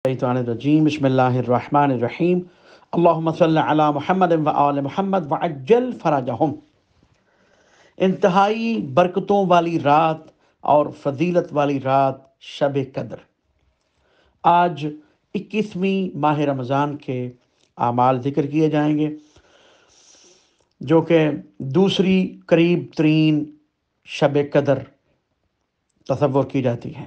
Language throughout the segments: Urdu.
الرجیم بسم اللہ الرحمن الرحیم اللہم صلی علی محمد و آل محمد وعجل فرجہم۔ انتہائی برکتوں والی رات اور فضیلت والی رات شب قدر۔ آج 21ویں ماہ رمضان کے اعمال ذکر کیے جائیں گے، جو کہ دوسری قریب ترین شب قدر تصور کی جاتی ہے،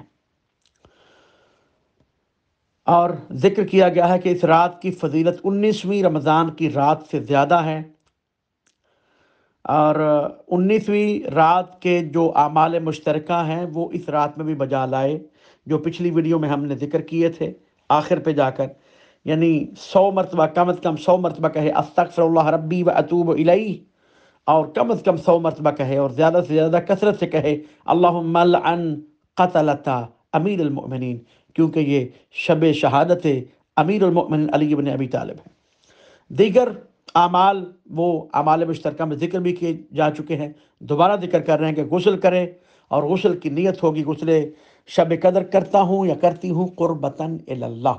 اور ذکر کیا گیا ہے کہ اس رات کی فضیلت 19ویں رمضان کی رات سے زیادہ ہے، اور 19ویں رات کے جو اعمال مشترکہ ہیں وہ اس رات میں بھی بجا لائے، جو پچھلی ویڈیو میں ہم نے ذکر کیے تھے۔ آخر پہ جا کر یعنی 100 مرتبہ، کم از کم 100 مرتبہ کہے استغفر اللہ ربی و اتوب الیہ، اور کم از کم 100 مرتبہ کہے، اور زیادہ سے زیادہ کثرت سے کہے اللہم لعن قتلتا امیر المؤمنین، کیونکہ یہ شب شہادت امیر المؤمنین علی بن ابی طالب ہے۔ دیگر اعمال وہ اعمال مشترکہ میں ذکر بھی کیے جا چکے ہیں، دوبارہ ذکر کر رہے ہیں کہ غسل کرے، اور غسل کی نیت ہوگی غسل شب قدر کرتا ہوں یا کرتی ہوں قربتاً الی اللہ،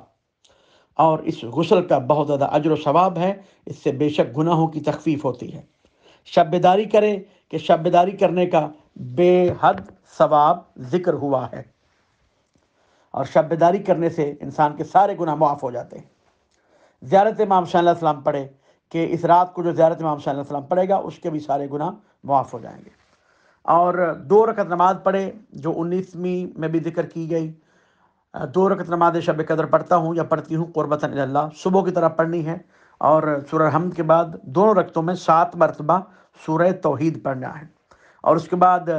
اور اس غسل کا بہت زیادہ اجر و ثواب ہے، اس سے بے شک گناہوں کی تخفیف ہوتی ہے۔ شب بیداری کرے کہ شب بیداری کرنے کا بے حد ثواب ذکر ہوا ہے، اور شب بیداری کرنے سے انسان کے سارے گناہ معاف ہو جاتے ہیں۔ زیارت امام حسین علیہ السلام پڑھے کہ اس رات کو جو زیارت امام حسین علیہ السلام پڑھے گا اس کے بھی سارے گناہ معاف ہو جائیں گے، اور 2 رکعت نماز پڑھے جو 19ویں میں بھی ذکر کی گئی۔ 2 رکعت نماز شب قدر پڑھتا ہوں یا پڑھتی ہوں قربتاً الی اللہ، صبح کی طرف پڑھنی ہے، اور سورہ حمد کے بعد دونوں رکعتوں میں 7 مرتبہ سورہ توحید پڑھنا ہے، اور اس کے بعد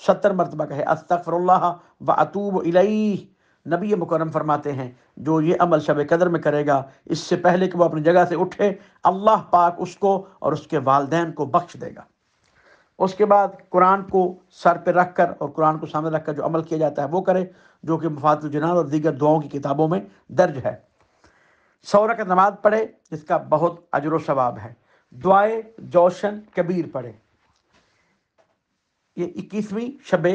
70 مرتبہ کہے استغفر اللہ و اتوب الیہ۔ نبی مکرم فرماتے ہیں جو یہ عمل شب قدر میں کرے گا، اس سے پہلے کہ وہ اپنی جگہ سے اٹھے، اللہ پاک اس کو اور اس کے والدین کو بخش دے گا۔ اس کے بعد قرآن کو سر پہ رکھ کر اور قرآن کو سامنے رکھ کر جو عمل کیا جاتا ہے وہ کرے، جو کہ مفاتیح الجنان اور دیگر دعاؤں کی کتابوں میں درج ہے۔ 100 رکعت نماز پڑھے جس کا بہت اجر و ثواب ہے۔ دعائے جوشن کبیر پڑھے۔ یہ 21ویں شب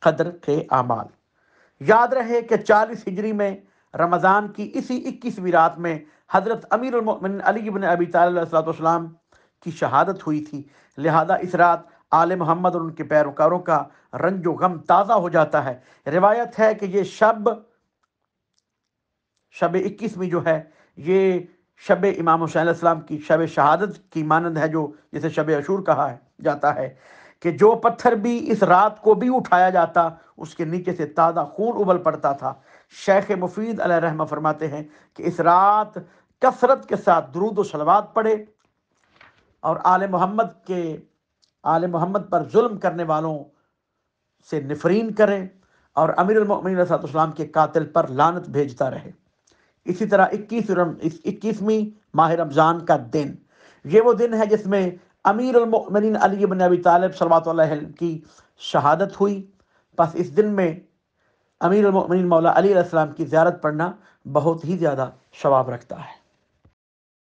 قدر کے اعمال۔ یاد رہے کہ 40 ہجری میں رمضان کی اسی 21ویں رات میں حضرت امیر المؤمنین علی بن ابی طالب علیہ السلام کی شہادت ہوئی تھی، لہذا اس رات آل محمد اور ان کے پیروکاروں کا رنج و غم تازہ ہو جاتا ہے۔ روایت ہے کہ یہ شب 21ویں جو ہے یہ شب امام حسین علیہ السلام کی شب شہادت کی مانند ہے، جو جسے شب عاشور کہا جاتا ہے، کہ جو پتھر بھی اس رات کو بھی اٹھایا جاتا اس کے نیچے سے تازہ خون ابل پڑتا تھا۔ شیخ مفید علیہ رحمہ فرماتے ہیں کہ اس رات کثرت کے ساتھ درود و صلوات پڑھے، اور آل محمد پر ظلم کرنے والوں سے نفرین کرے، اور امیر المؤمنین علیہ السلام کے قاتل پر لعنت بھیجتا رہے۔ اسی طرح 21ویں ماہ رمضان کا دن، یہ وہ دن ہے جس میں امیر المؤمنین علی بن ابی طالب صلوات اللہ علیہ کی شہادت ہوئی، پس اس دن میں امیر المؤمنین مولا علی علیہ السلام کی زیارت پڑھنا بہت ہی زیادہ ثواب رکھتا ہے۔